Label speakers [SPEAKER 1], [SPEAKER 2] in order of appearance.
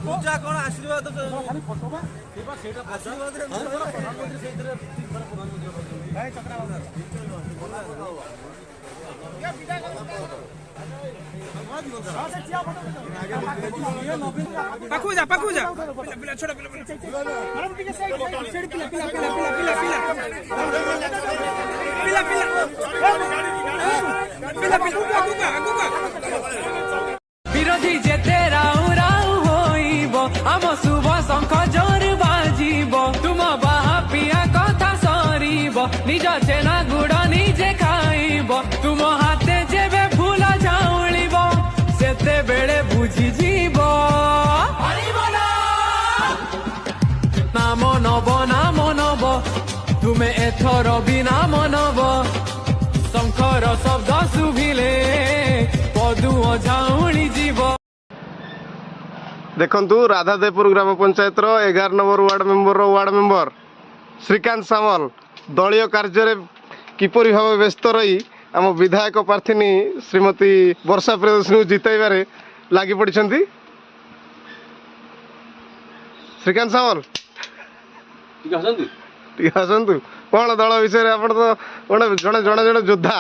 [SPEAKER 1] पूजा कौन आशीर्वाद खाली फोटो में आशीर्वाद पाखु जा पिला छोटा पिला
[SPEAKER 2] विरोधी जेते राउ राउ होइब आम शुभ शंख जोर बाजिब तुम बाहा पिया कथा सरीब निज चेना गुड़ निजे खाइब तुम हाथे जेबे फूल झाउलिब सेते बेले बुझी जीव नाम नब तुमे एथर भी नाम नब शंखर शब्द शुभिले पदुओ झाउली जीव।
[SPEAKER 3] देखंतु राधादेवपुर ग्राम panchayat 11 number ward member Srikant Samal दलीय कार्य किपरि भाव व्यस्त रही आम विधायक प्रार्थी श्रीमती वर्षा प्रियदर्शनी जिताइबारे लागि पड़िछंती। श्रीकांत सामल ठीक आसतु कौन दल विषय आप जड़े जड़े योद्धा